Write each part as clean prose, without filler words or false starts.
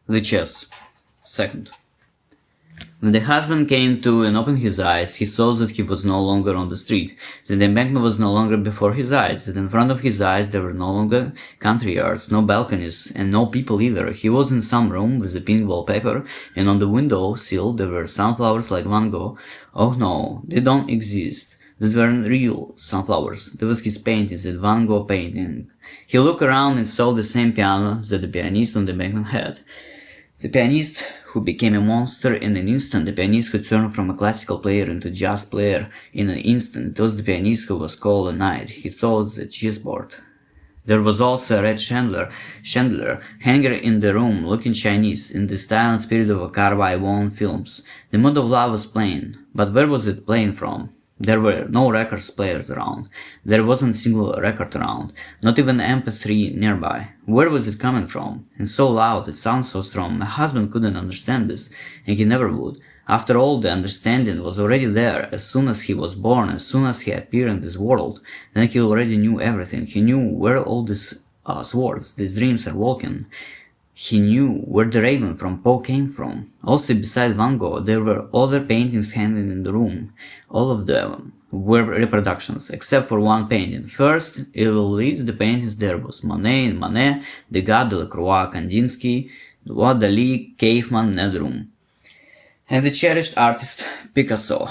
The chess. Second. When the husband came to and opened his eyes, he saw that he was no longer on the street, that the embankment was no longer before his eyes, that in front of his eyes there were no longer country yards, no balconies, and no people either. He was in some room with a pink wallpaper, and on the window sill there were sunflowers like Van Gogh. Oh no, they don't exist. These weren't real sunflowers. There was his painting, that Van Gogh painting. He looked around and saw the same piano that the pianist on the embankment had. The pianist who became a monster in an instant, the pianist who turned from a classical player into a jazz player in an instant. It was the pianist who was called a knight. He thought the chessboard. There was also a red chandelier hanging in the room, looking Chinese, in the style and spirit of a car by Wong films. The mood of love was playing, but where was it playing from? There were no records players around. There wasn't a single record around, not even an MP3 nearby. Where was it coming from? And so loud, it sounded so strong. My husband couldn't understand this, and he never would. After all, the understanding was already there as soon as he was born, as soon as he appeared in this world. Then he already knew everything. He knew where all these swords, these dreams are walking. He knew where the raven from Poe came from. Also, beside Van Gogh, there were other paintings hanging in the room. All of them were reproductions, except for one painting. First, it will list the paintings there was Manet, Degas, Delacroix, Kandinsky, Dali, Kaufman, Nedrum. And the cherished artist Picasso.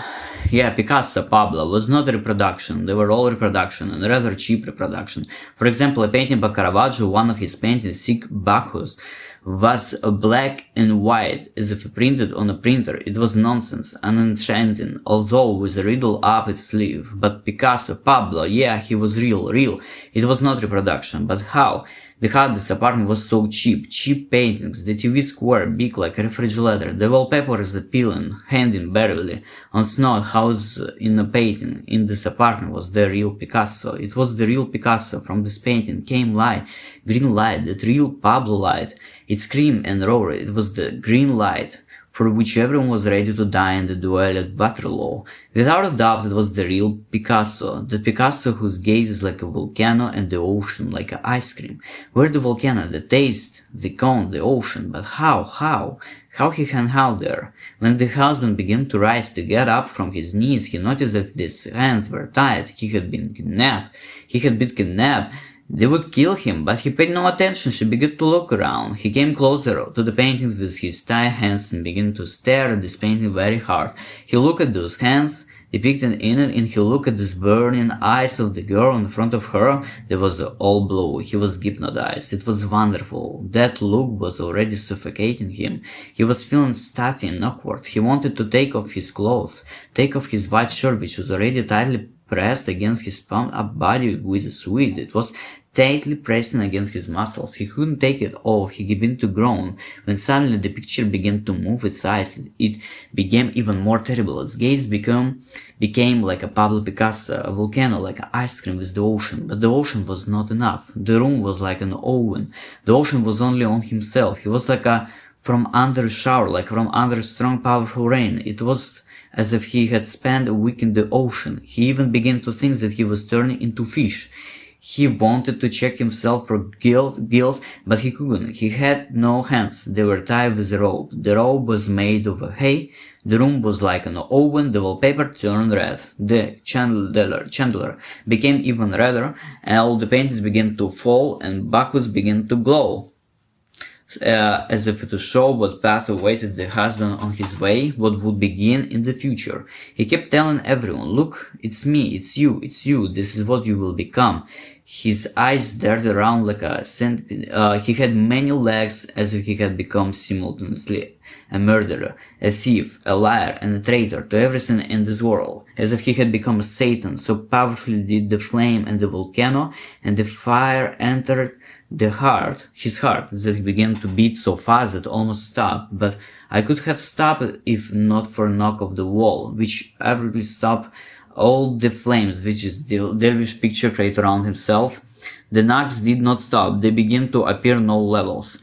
Yeah, Picasso, Pablo, was not a reproduction. They were all reproduction, and rather cheap reproduction. For example, a painting by Caravaggio, one of his paintings, Sic Bacchus, was black and white, as if printed on a printer. It was nonsense, unenchanting, although with a riddle up its sleeve. But Picasso, Pablo, yeah, he was real. It was not reproduction, but how? This apartment was so cheap paintings, the TV square, big like a refrigerator, the wallpaper is appealing, hanging barely on snow house in a painting. In this apartment was the real Picasso. It was the real Picasso. From this painting came light, green light, that real Pablo light. It screamed and roared. It was the green light for which everyone was ready to die in the duel at Waterloo. Without a doubt, it was the real Picasso, the Picasso whose gaze is like a volcano and the ocean like an ice cream. Where the volcano, the taste, the cone, the ocean, but how he hung out there? When the husband began to rise to get up from his knees, he noticed that his hands were tied. He had been kidnapped. They would kill him, but he paid no attention. She began to look around. He came closer to the paintings with his tied hands and began to stare at this painting very hard. He looked at those hands depicted in it, and he looked at these burning eyes of the girl in front of her. There was all blue. He was hypnotized. It was wonderful. That look was already suffocating him. He was feeling stuffy and awkward. He wanted to take off his clothes, take off his white shirt, which was already tightly pressed against his pumped-up body with a sweat. It was tightly pressing against his muscles. He couldn't take it off. He began to groan. When suddenly the picture began to move its eyes, it became even more terrible. Its gaze became like a Pablo Picasso, a volcano, like an ice cream with the ocean. But the ocean was not enough. The room was like an oven. The ocean was only on himself. He was like from under a shower, like from under strong, powerful rain. It was as if he had spent a week in the ocean. He even began to think that he was turning into fish. He wanted to check himself for gills, but he couldn't. He had no hands. They were tied with a rope. The rope was made of hay. The room was like an oven. The wallpaper turned red. The chandelier became even redder, and all the paintings began to fall, and Bacchus began to glow. As if to show what path awaited the husband on his way, what would begin in the future. He kept telling everyone, "Look, it's me, it's you, this is what you will become." His eyes darted around like a centipede. He had many legs, as if he had become simultaneously a murderer, a thief, a liar, and a traitor to everything in this world, as if he had become a Satan. So powerfully did the flame and the volcano and the fire entered his heart, that he began to beat so fast that it almost stopped. But I could have stopped it if not for a knock of the wall, which abruptly stopped all the flames which his devilish picture created around himself. The knocks did not stop. They began to appear on all levels.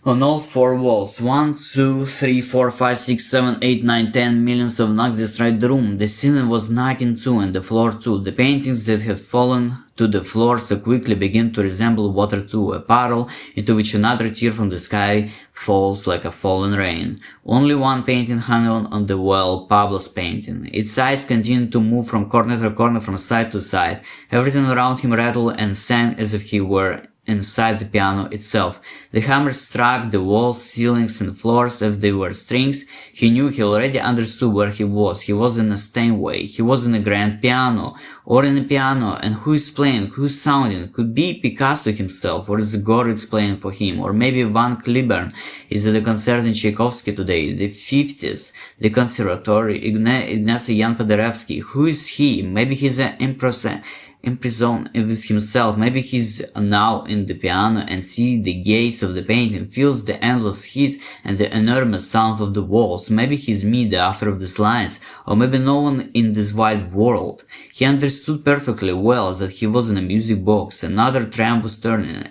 On all four walls, 1, 2, 3, 4, 5, 6, 7, 8, 9, 10 millions of knocks destroyed the room. The ceiling was knocking too, and the floor too. The paintings that had fallen to the floor so quickly began to resemble water too, a puddle into which another tear from the sky falls like a fallen rain. Only one painting hung on the wall, Pablo's painting. Its eyes continued to move from corner to corner, from side to side. Everything around him rattled and sang as if he were inside the piano itself. The hammer struck the walls, ceilings, and floors as if they were strings. He knew, he already understood where he was. He was in a Steinway. He was in a grand piano, or in a piano, and who is playing, who's sounding? Could be Picasso himself, or is the Goritz playing for him, or maybe Van Cliburn is at the concert in Tchaikovsky today, the 50s, the Conservatory, Ignacy Jan Paderewski. Who is he? Maybe he's an imprisoned with himself. Maybe he's now in the piano and sees the gaze of the painting, feels the endless heat and the enormous sound of the walls. Maybe he's me, the author of these lines, or maybe no one in this wide world. He understood perfectly well that he was in a music box, another tram was turning,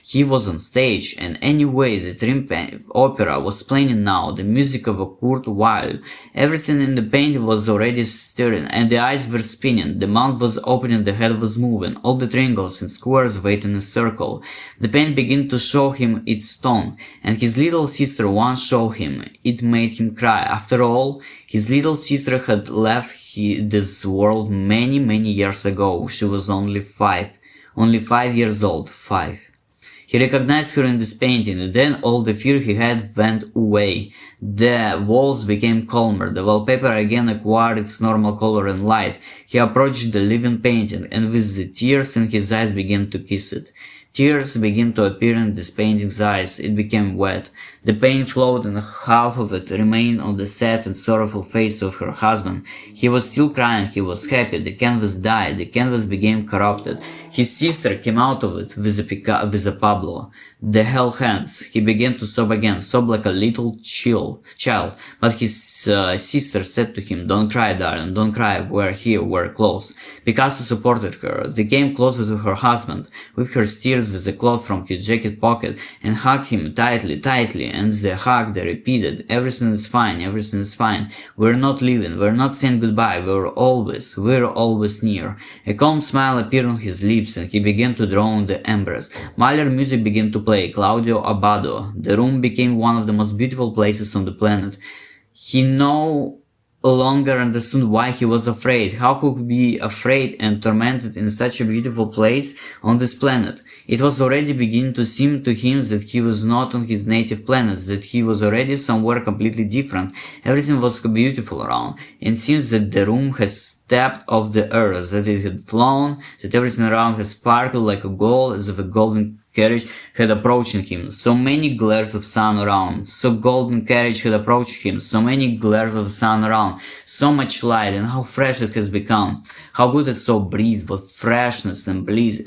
he was on stage, and anyway the trim opera was playing now, the music of a Kurt Weill. Everything in the painting was already stirring, and the eyes were spinning, the mouth was opening, the head was moving, all the triangles and squares waited in a circle. The paint began to show him its tone, and his little sister once showed him. It made him cry. After all, his little sister had left this world many, many years ago. She was only 5 years old, 5. He recognized her in this painting, and then all the fear he had went away. The walls became calmer, the wallpaper again acquired its normal color and light. He approached the living painting, and with the tears in his eyes began to kiss it. Tears began to appear in this painting's eyes. It became wet. The paint flowed, and half of it remained on the sad and sorrowful face of her husband. He was still crying. He was happy. The canvas died. The canvas became corrupted. His sister came out of it with a Pablo. The held hands. He began to sob again, sob like a little child. But his sister said to him, "Don't cry, darling, don't cry. We're here, we're close." Picasso supported her. They came closer to her husband, wiped her tears with the cloth from his jacket pocket, and hugged him tightly, tightly. And as they hugged, they repeated, "Everything is fine, everything is fine. We're not leaving, we're not saying goodbye, we're always near." A calm smile appeared on his lips, and he began to draw on the embers. Mahler music began to play, Claudio Abbado. The room became one of the most beautiful places on the planet. He no longer understood why he was afraid. How could he be afraid and tormented in such a beautiful place on this planet? It was already beginning to seem to him that he was not on his native planet, that he was already somewhere completely different. Everything was beautiful around. It seems that the room has stepped off the earth, that it had flown, that everything around has sparkled like a gold, as if a golden carriage had approaching him. So many glares of sun around. So golden carriage had approached him. So many glares of sun around. So much light, and how fresh it has become. How good it so breathed, what freshness and bliss.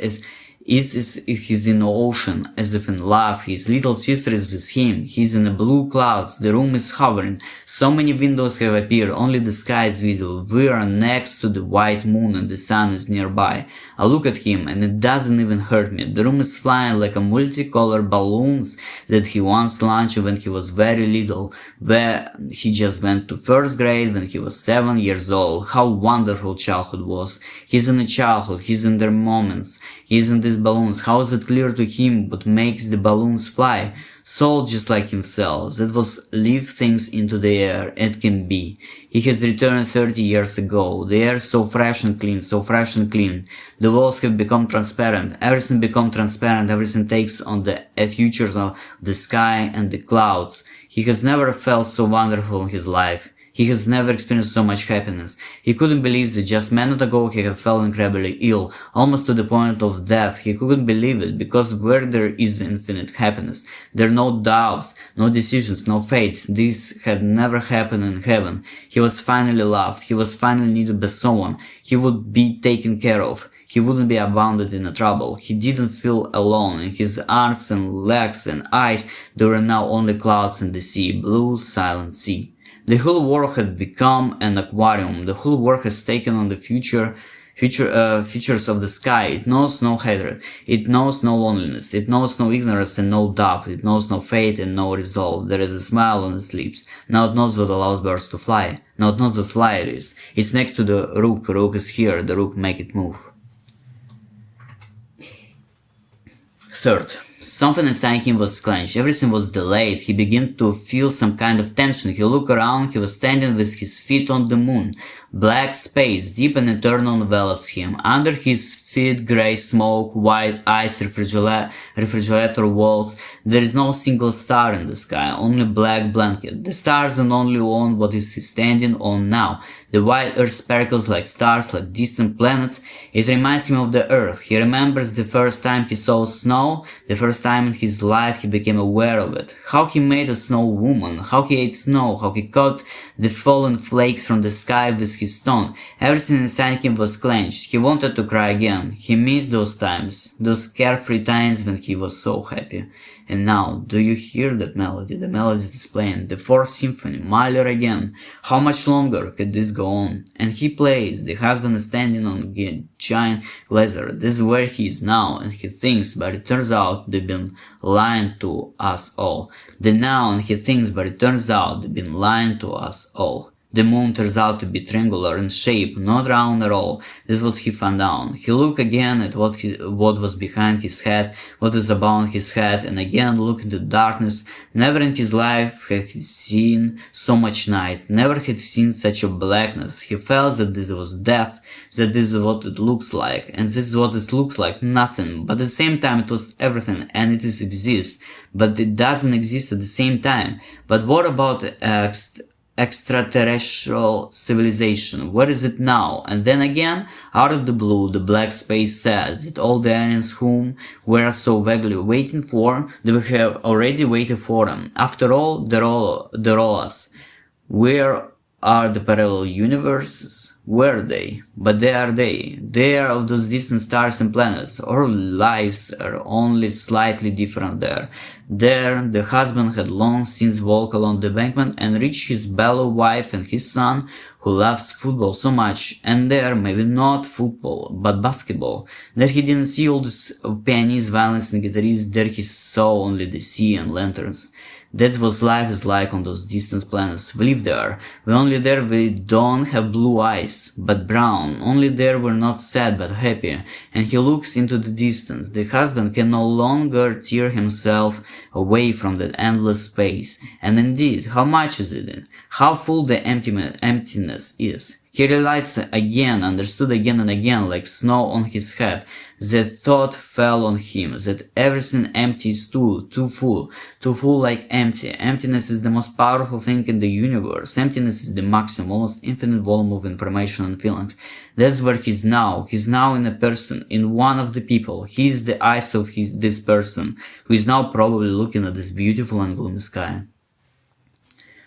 He's in the ocean, as if in love. His little sister is with him. He's in the blue clouds. The room is hovering. So many windows have appeared. Only the sky is visible. We are next to the white moon, and the sun is nearby. I look at him, and it doesn't even hurt me. The room is flying like a multicolored balloons that he once launched when he was very little. Where he just went to first grade when he was 7 years old. How wonderful childhood was. He's in a childhood. He's in their moments. He's in this balloons. How is it clear to him what makes the balloons fly? Soul just like himself. That was lift things into the air. It can be. He has returned 30 years ago. The air so fresh and clean, so fresh and clean. The walls have become transparent. Everything become transparent. Everything takes on the features of the sky and the clouds. He has never felt so wonderful in his life. He has never experienced so much happiness. He couldn't believe that just a minute ago he had felt incredibly ill, almost to the point of death. He couldn't believe it, because where there is infinite happiness, there are no doubts, no decisions, no fates. This had never happened in heaven. He was finally loved. He was finally needed by someone. He would be taken care of. He wouldn't be abandoned in a trouble. He didn't feel alone. In his arms and legs and eyes, there were now only clouds and the sea, blue, silent sea. The whole world had become an aquarium. The whole world has taken on the features of the sky. It knows no hatred. It knows no loneliness. It knows no ignorance and no doubt. It knows no fate and no resolve. There is a smile on its lips. Now it knows what allows birds to fly. Now it knows what fly it is. It's next to the rook. Rook is here. The rook make it move. Third, something inside him was clenched. Everything was delayed. He began to feel some kind of tension. He looked around. He was standing with his feet on the moon. Black space, deep and eternal, envelops him. Under his feet, gray smoke, white ice, refrigerator walls. There is no single star in the sky, only black blanket. The stars and only on what is he standing on now. The white earth sparkles like stars, like distant planets. It reminds him of the earth. He remembers the first time he saw snow, the first time in his life he became aware of it. How he made a snow woman, how he ate snow, how he caught the fallen flakes from the sky with his tongue. Everything inside him was clenched. He wanted to cry again. He missed those times, those carefree times when he was so happy. And now, do you hear that melody? The melody that's playing, the fourth symphony, Mahler again. How much longer could this go on? And he plays. The husband is standing on a giant glacier. This is where he is now, and he thinks, but it turns out they've been lying to us all. The now, and he thinks, but it turns out they've been lying to us all. The moon turns out to be triangular in shape, not round at all. This was he found out. He looked again at what was behind his head, what was above his head, and again looked into darkness. Never in his life had he seen so much night. Never had he seen such a blackness. He felt that this was death, that this is what it looks like, and this is what it looks like, nothing. But at the same time it was everything, and it exists, but it doesn't exist at the same time. But what about extraterrestrial civilization? Where is it now? And then again, out of the blue, the black space says that all the aliens whom we are so vaguely waiting for, they we have already waited for them. After all, they're all us. Where are the parallel universes? Were they? But they are they. They are of those distant stars and planets. Our lives are only slightly different there. There, the husband had long since walked along the embankment and reached his beloved wife and his son, who loves football so much. And there, maybe not football, but basketball. There he didn't see all these pianists, violinists, and guitarists. There he saw only the sea and lanterns. That's what life is like on those distant planets. We live there. We're only there we don't have blue eyes, but brown. Only there we're not sad but happy. And he looks into the distance. The husband can no longer tear himself away from that endless space. And indeed, how much is it? How full the emptiness is. He realized again, understood again and again, like snow on his head. That thought fell on him, that everything empty is too full like empty. Emptiness is the most powerful thing in the universe. Emptiness is the maximum, almost infinite volume of information and feelings. That's where he's now. He's now in a person, in one of the people. He is the eyes of this person, who is now probably looking at this beautiful and gloomy sky.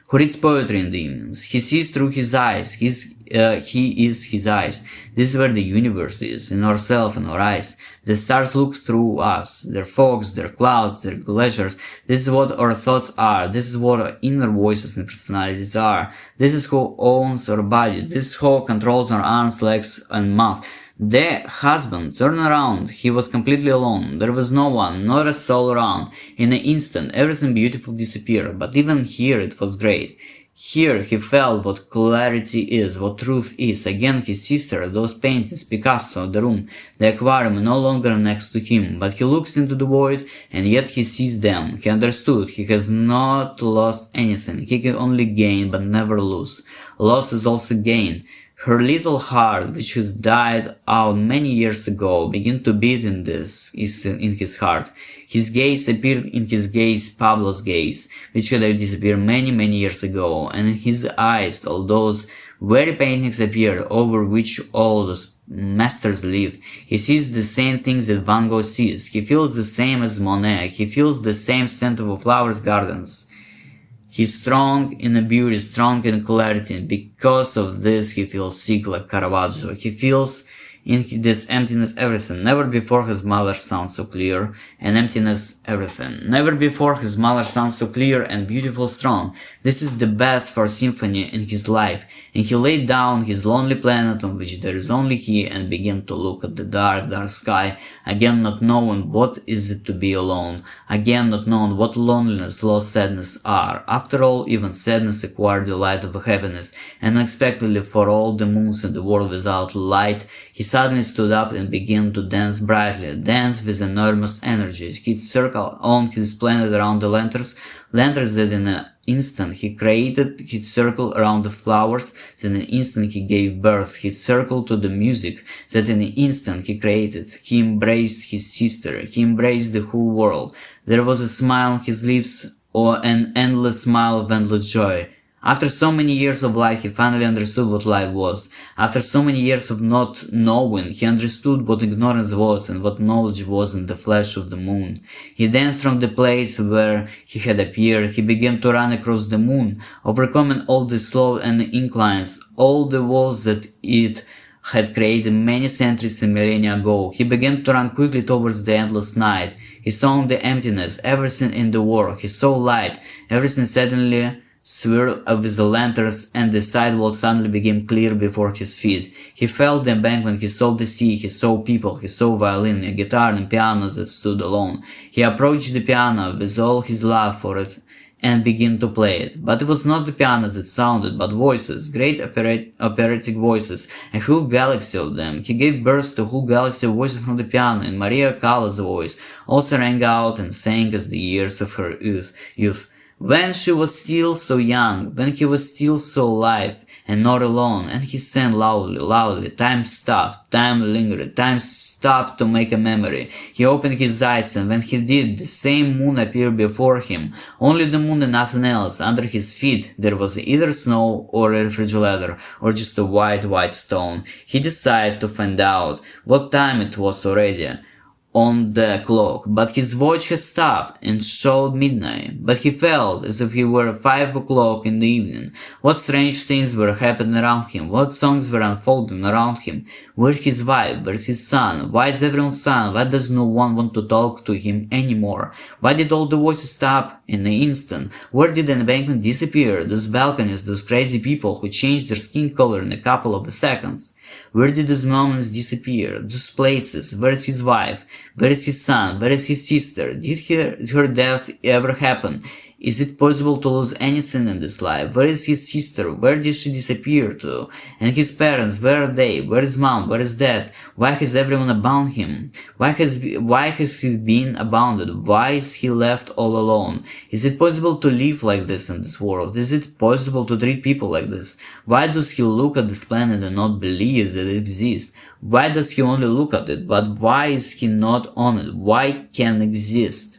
Who reads poetry in the evenings. He sees through his eyes. He is his eyes. This is where the universe is, in ourselves and our eyes. The stars look through us, their fogs, their clouds, their glaciers. This is what our thoughts are. This is what our inner voices and personalities are. This is who owns our body. This is who controls our arms, legs, and mouth. The husband turned around. He was completely alone. There was no one, not a soul around. In an instant, everything beautiful disappeared. But even here it was great. Here he felt what clarity is, what truth is. Again his sister, those paintings, Picasso, the room, the aquarium, no longer next to him. But he looks into the void, and yet he sees them. He understood. He has not lost anything. He can only gain, but never lose. Loss is also gain. Her little heart, which has died out many years ago, began to beat in his heart. His gaze appeared in his gaze, Pablo's gaze, which had disappeared many years ago, and in his eyes all those very paintings appeared, over which all those masters lived. He sees the same things that Van Gogh sees. He feels the same as Monet. He feels the same scent of flowers' gardens. He's strong in a beauty, strong in clarity, and because of this he feels sick like Caravaggio. He feels In this emptiness everything. Never before has mother sound so clear, and emptiness everything. Never before has mother sound so clear and beautiful strong. This is the best for symphony in his life. And he laid down his lonely planet on which there is only he, and began to look at the dark, dark sky, again not knowing what is it to be alone, again not knowing what loneliness, lost, sadness are. After all, even sadness acquired the light of happiness, and unexpectedly for all the moons in the world without light, he suddenly stood up and began to dance brightly, dance with enormous energies. He circled on his planet around the lanterns that in an instant he created. He circled around the flowers that in an instant he gave birth. He circled to the music that in an instant he created. He embraced his sister. He embraced the whole world. There was a smile on his lips, or an endless smile of endless joy. After so many years of life, he finally understood what life was. After so many years of not knowing, he understood what ignorance was and what knowledge was in the flash of the moon. He danced from the place where he had appeared. He began to run across the moon, overcoming all the slopes and inclines, all the walls that it had created many centuries and millennia ago. He began to run quickly towards the endless night. He saw the emptiness, everything in the world. He saw light, everything suddenly swirled with the lanterns, and the sidewalk suddenly became clear before his feet. He felt the embankment, he saw the sea, he saw people, he saw violin, a guitar and piano that stood alone. He approached the piano with all his love for it and began to play it. But it was not the piano that sounded, but voices, great operatic voices, a whole galaxy of them. He gave birth to a whole galaxy of voices from the piano, and Maria Callas' voice also rang out and sang as the years of her youth. When she was still so young, when he was still so alive and not alone, and he sang loudly, loudly, time stopped, time lingered, time stopped to make a memory. He opened his eyes, and when he did, the same moon appeared before him, only the moon and nothing else. Under his feet there was either snow or a refrigerator, or just a white stone. He decided to find out what time it was already on the clock, but his watch had stopped and showed midnight. But he felt as if he were 5 o'clock in the evening. What strange things were happening around him, what songs were unfolding around him. Where's his wife, where's his son, why is everyone silent, why does no one want to talk to him anymore? Why did all the voices stop in an instant? Where did the embankment disappear, those balconies, those crazy people who changed their skin color in a couple of seconds? Where did those moments disappear, those places? Where is his wife? Where is his son? Where is his sister? Did her death ever happen? Is it possible to lose anything in this life? Where is his sister? Where did she disappear to? And his parents, where are they? Where is mom? Where is dad? Why has everyone abandoned him? Why has he been abandoned? Why is he left all alone? Is it possible to live like this in this world? Is it possible to treat people like this? Why does he look at this planet and not believe that it exists? Why does he only look at it? But why is he not on it? Why can exist?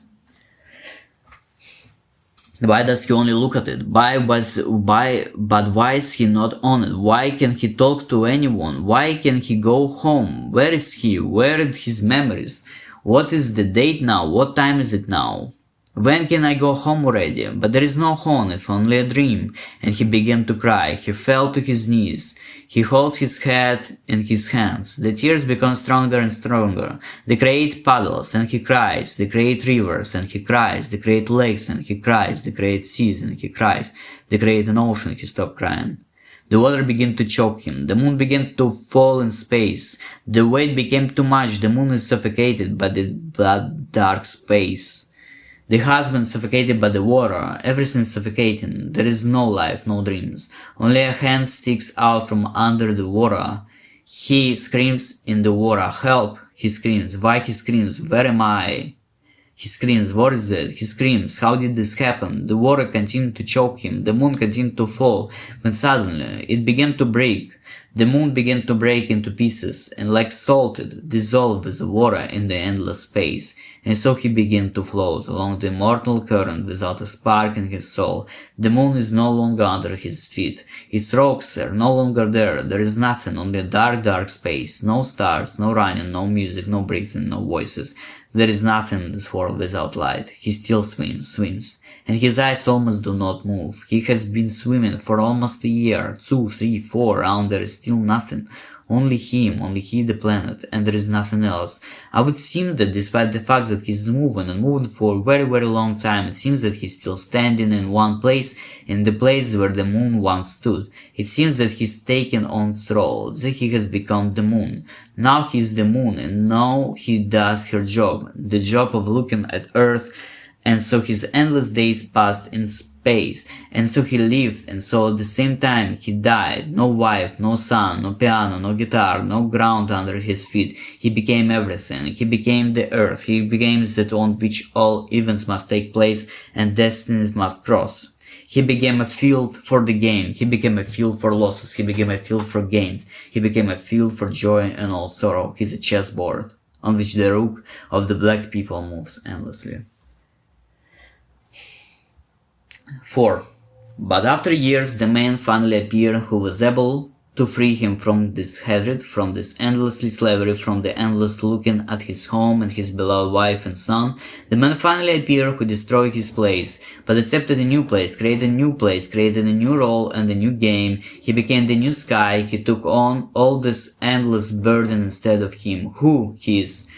Why does he only look at it? But why is he not on it? Why can he talk to anyone? Why can he go home? Where is he? Where are his memories? What is the date now? What time is it now? When can I go home already? But there is no home, if only a dream. And he began to cry. He fell to his knees. He holds his head in his hands. The tears become stronger and stronger. They create puddles, and he cries. They create rivers, and he cries. They create lakes, and he cries. They create seas, and he cries. They create an ocean, he stopped crying. The water began to choke him. The moon began to fall in space. The weight became too much. The moon is suffocated by the dark space. The husband suffocated by the water. Everything suffocating. There is no life, no dreams. Only a hand sticks out from under the water. He screams in the water. Help! He screams. Why he screams? Where am I? He screams. What is it? He screams. How did this happen? The water continued to choke him. The moon continued to fall. When suddenly it began to break. The moon began to break into pieces and, like salted, dissolved with the water in the endless space. And so he began to float along the immortal current without a spark in his soul. The moon is no longer under his feet. Its rocks are no longer there. There is nothing, only a dark, dark space. No stars, no running, no music, no breathing, no voices. There is nothing in this world without light. He still swims. and his eyes almost do not move. He has been swimming for almost a year, 2, 3, 4, around there is still nothing. Only him, only he the planet, and there is nothing else. I would seem that despite the fact that he's moving and moving for a very very long time, it seems that he's still standing in one place, in the place where the moon once stood. It seems that he's taken on its role, that he has become the moon. Now he's the moon, and now he does her job, the job of looking at Earth, and so his endless days passed in space, and so he lived, and so at the same time he died. No wife, no son, no piano, no guitar, no ground under his feet. He became everything. He became the earth. He became that on which all events must take place and destinies must cross. He became a field for the game. He became a field for losses. He became a field for gains. He became a field for joy and all sorrow. He's a chessboard on which the rook of the black people moves endlessly. 4. But after years the man finally appeared who was able to free him from this hatred, from this endlessly slavery, from the endless looking at his home and his beloved wife and son. The man finally appeared who destroyed his place, but accepted a new place, created a new role and a new game. He became the new sky. He took on all this endless burden instead of him. Who he is?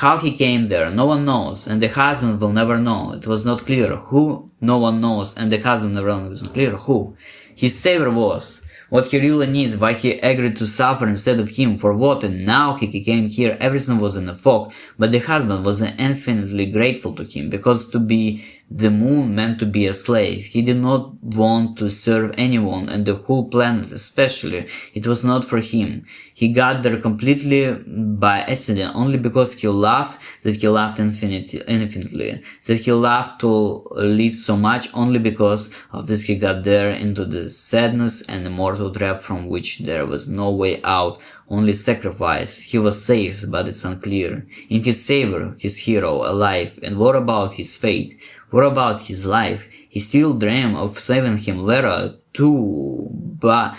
How he came there, no one knows, and the husband will never know. It was not clear who, no one knows, and the husband never knows. It was not clear who. His savior was. What he really needs, why he agreed to suffer instead of him, for what, and now he came here, everything was in a fog, but the husband was infinitely grateful to him, because to be the moon meant to be a slave. He did not want to serve anyone, and the whole planet especially. It was not for him. He got there completely by accident, only because he loved, that he loved infinitely, that he loved to live so much. Only because of this he got there into the sadness and immortal trap from which there was no way out, only sacrifice. He was saved, but it's unclear. In his savior, his hero, alive, and what about his fate? What about his life? He still dreamed of saving him later too, but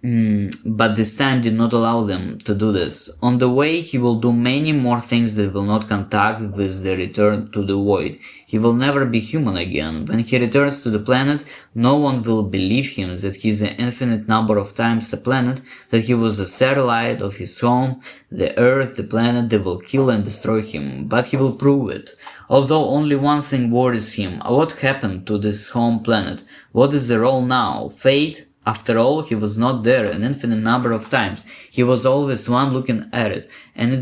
this time did not allow them to do this. On the way, he will do many more things that will not contact with the return to the void. He will never be human again. When he returns to the planet, no one will believe him that he is an infinite number of times a planet, that he was a satellite of his home, the Earth, the planet. They will kill and destroy him, but he will prove it. Although only one thing worries him. What happened to this home planet? What is the role now? Fate? After all, he was not there an infinite number of times. He was always one looking at it. And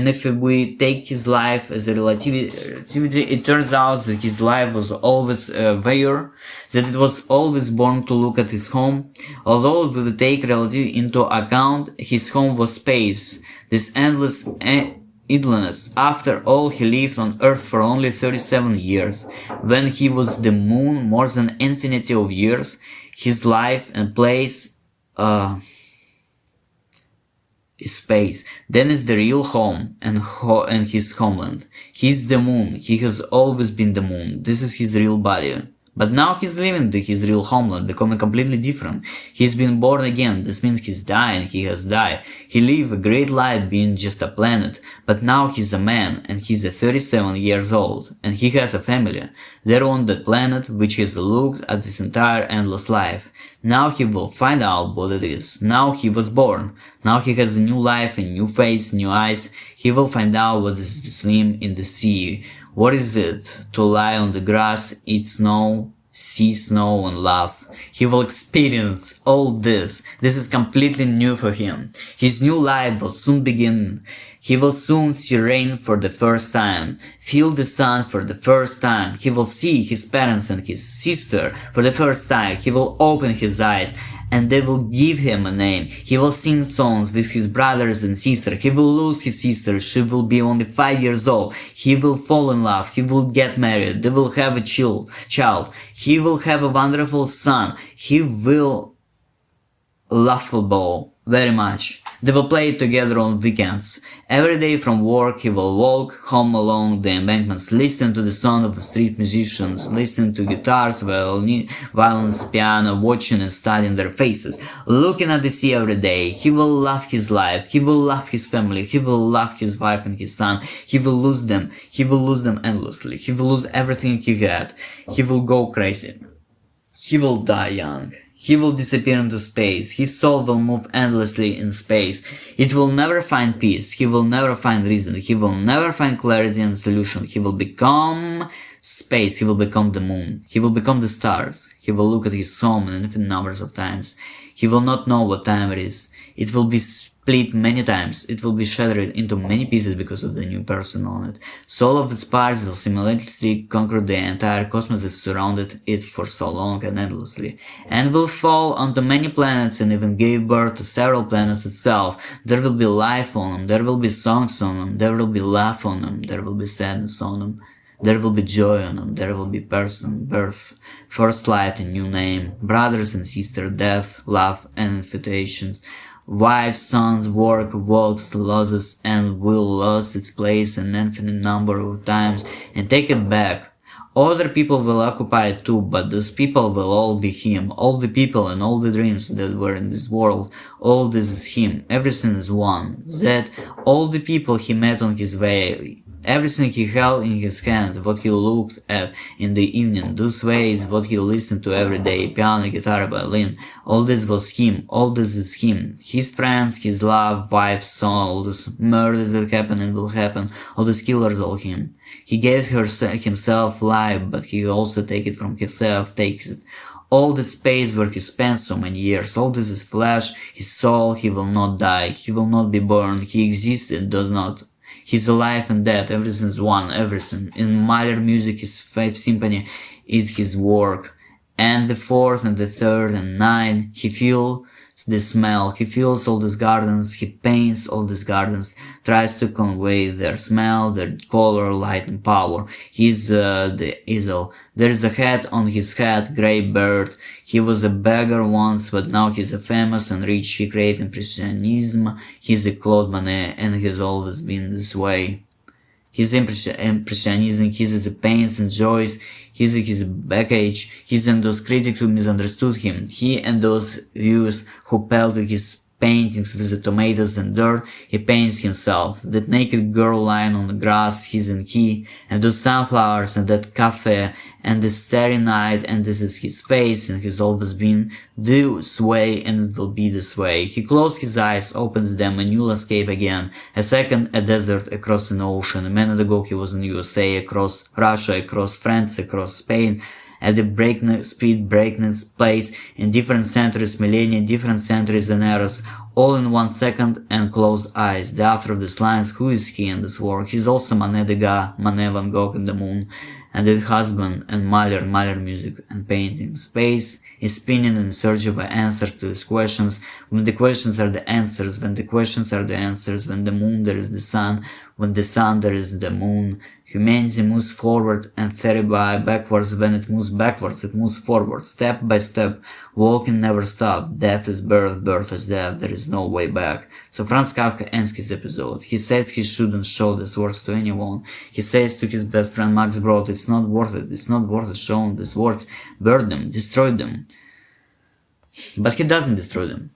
if we take his life as a relativity, it turns out that his life was always there, that it was always born to look at his home. Although if we take relativity into account, his home was space, this endless idleness. After all, he lived on Earth for only 37 years. When he was the moon, more than infinity of years. His life and place is space. Then is the real home and his homeland. He's the moon. He has always been the moon. This is his real body. But now he's leaving his real homeland, becoming completely different. He's been born again. This means he's dying. He has died. He lived a great life being just a planet. But now he's a man, and he's 37 years old, and he has a family. They're on that planet, which has looked at this entire endless life. Now he will find out what it is. Now he was born. Now he has a new life, a new face, new eyes. He will find out what it is to swim in the sea. What is it to lie on the grass, eat snow, see snow and laugh? He will experience all this. This is completely new for him. His new life will soon begin. He will soon see rain for the first time, feel the sun for the first time. He will see his parents and his sister for the first time. He will open his eyes and they will give him a name. He will sing songs with his brothers and sisters. He will lose his sister. She will be only 5 years old. He will fall in love. He will get married. They will have a child. He will have a wonderful son. He will love football very much. They will play it together on weekends. Every day from work he will walk home along the embankments, listening to the sound of street musicians, listening to guitars, violins, piano, watching and studying their faces, looking at the sea every day. He will love his life, he will love his family, he will love his wife and his son. He will lose them endlessly. He will lose everything he had. He will go crazy. He will die young. He will disappear into space. His soul will move endlessly in space. It will never find peace. He will never find reason. He will never find clarity and solution. He will become space. He will become the moon. He will become the stars. He will look at his soul infinite numbers of times. He will not know what time it is. It will be split many times. It will be shattered into many pieces because of the new person on it. So all of its parts will simultaneously conquer the entire cosmos that surrounded it for so long and endlessly, and will fall onto many planets and even give birth to several planets itself. There will be life on them, there will be songs on them, there will be laugh on them, there will be sadness on them. There will be joy on them, there will be person, birth, first light and new name, brothers and sisters, death, love and invitations, wives, sons, work, walks, losses, and will lose its place an infinite number of times and take it back. Other people will occupy it too, but those people will all be him. All the people and all the dreams that were in this world, all this is him. Everything is one. That all the people he met on his way, everything he held in his hands, what he looked at in the evening, those ways, what he listened to every day, piano, guitar, violin, all this was him, all this is him. His friends, his love, wife, son, all these murders that happen and will happen, all these killers, all him. He gave himself life, but he also takes it from himself, takes it. All that space where he spent so many years, all this is flesh, his soul, he will not die, he will not be born, he exists and does not. He's alive and dead, everything's one, everything. In Mahler music, his Fifth Symphony is his work. And the fourth and the third and ninth, he feels the smell, he feels all these gardens, he paints all these gardens, tries to convey their smell, their color, light and power. He's the easel. There is a hat on his head, grey bird. He was a beggar once, but now he's a famous and rich. He created Impressionism. He's a Claude Monet, and he's always been this way. His Impressionism, his pains and joys, his baggage, his and those critics who misunderstood him, he and those viewers who pelted his paintings with the tomatoes and dirt, he paints himself. That naked girl lying on the grass, he's and he, and those sunflowers and that cafe, and this starry night, and this is his face, and he's always been this way, and it will be this way. He closes his eyes, opens them, and you'll escape again. A second, a desert across an ocean. A minute ago he was in USA, across Russia, across France, across Spain, at the breakneck speed, breakneck pace, in different centuries, millennia, different centuries and eras, all in 1 second, and closed eyes. The author of these lines, who is he in this work? He's also Manet Degas, Manet, Van Gogh and the moon, and the husband, and Mahler music and painting. Space is spinning in search of an answer to his questions, when the questions are the answers, when the questions are the answers, when the moon there is the sun, when the sun there is the moon. Humanity moves forward and theory backwards. When it moves backwards, it moves forward, step by step. Walking never stop. Death is birth, birth is death. There is no way back. So Franz Kafka ends his episode. He says he shouldn't show these words to anyone. He says to his best friend Max Brod, it's not worth it. It's not worth it showing these words. Burn them, destroy them. But he doesn't destroy them.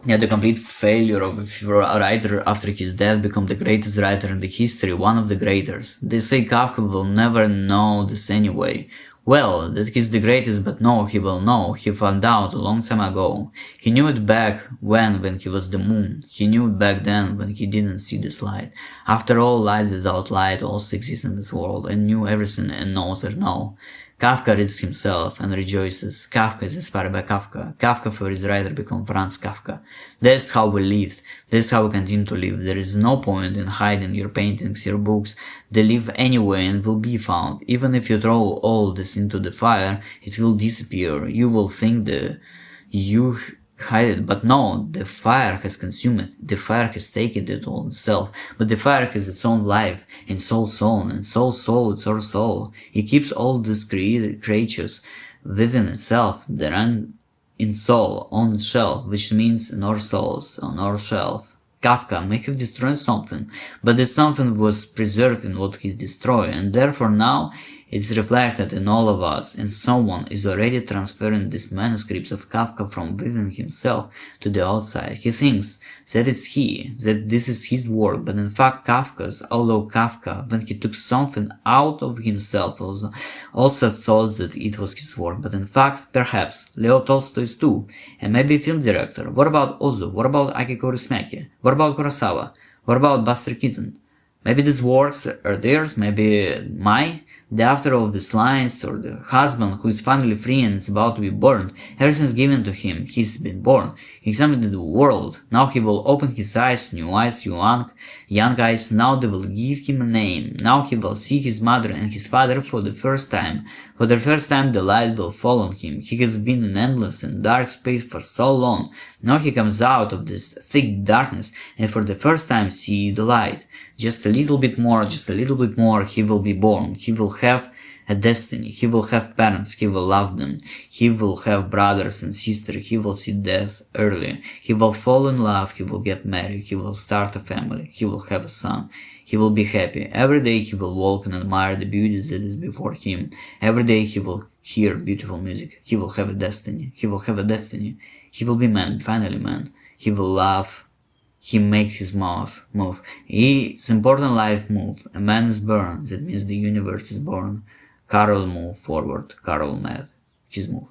Yeah, the complete failure of a writer after his death become the greatest writer in the history, one of the greatest. They say Kafka will never know this anyway. Well, that he's the greatest, but no, he will know. He found out a long time ago. He knew it back when he was the moon. He knew it back then when he didn't see this light. After all, light without light also exists in this world, and knew everything and knows it now. Kafka reads himself and rejoices. Kafka is inspired by Kafka. Kafka for his writer become Franz Kafka. That's how we lived. That's how we continue to live. There is no point in hiding your paintings, your books. They live anyway and will be found. Even if you throw all this into the fire, it will disappear. You will think that you hide it, but no, the fire has consumed it. The fire has taken it all itself. But the fire has its own life, and soul, and soul, it's our soul. It keeps all these creatures within itself. They're in soul on its shelf, which means in our souls, on our shelf. Kafka may have destroyed something, but this something was preserved in what he destroyed, and therefore now it's reflected in all of us, and someone is already transferring these manuscripts of Kafka from within himself to the outside. He thinks that it's he, that this is his work, but in fact Kafka's, although Kafka, when he took something out of himself, also thought that it was his work, but in fact, perhaps, Leo Tolstoy's too, and maybe a film director. What about Ozu? What about Aki Kaurismäki? What about Kurosawa? What about Buster Keaton? Maybe these works are theirs, maybe the author of these lines, or the husband who is finally free and is about to be born. Everything's given to him, he's been born. He examined the world, now he will open his eyes, new eyes, young eyes, now they will give him a name. Now he will see his mother and his father for the first time. For the first time the light will fall on him. He has been in endless and dark space for so long. Now he comes out of this thick darkness and for the first time see the light. Just a little bit more, he will be born. He will have a destiny. He will have parents. He will love them. He will have brothers and sisters. He will see death early. He will fall in love. He will get married. He will start a family. He will have a son. He will be happy. Every day he will walk and admire the beauty that is before him. Every day he will hear beautiful music. He will have a destiny. He will have a destiny. He will be man, finally man. He will laugh. He makes his move. It's important life move. A man is born. That means the universe is born. Carol move forward. Carol made his move.